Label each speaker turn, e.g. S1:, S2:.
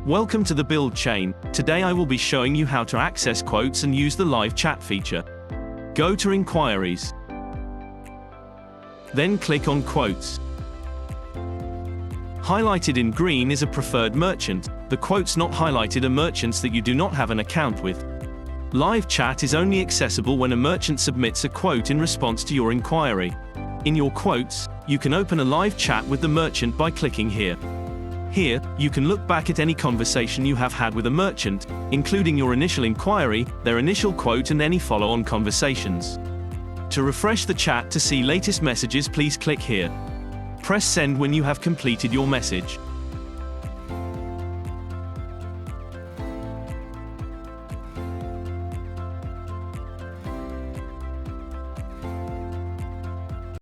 S1: Welcome to the build chain. Today I will be showing you how to access quotes and use the live chat feature. Go to Inquiries. Then click on Quotes. Highlighted in green is a preferred merchant. The quotes not highlighted are merchants that you do not have an account with. Live chat is only accessible when a merchant submits a quote in response to your inquiry. In your quotes, you can open a live chat with the merchant by clicking here. Here, you can look back at any conversation you have had with a merchant, including your initial inquiry, their initial quote and any follow-on conversations. To refresh the chat to see latest messages, please click here. Press send when you have completed your message.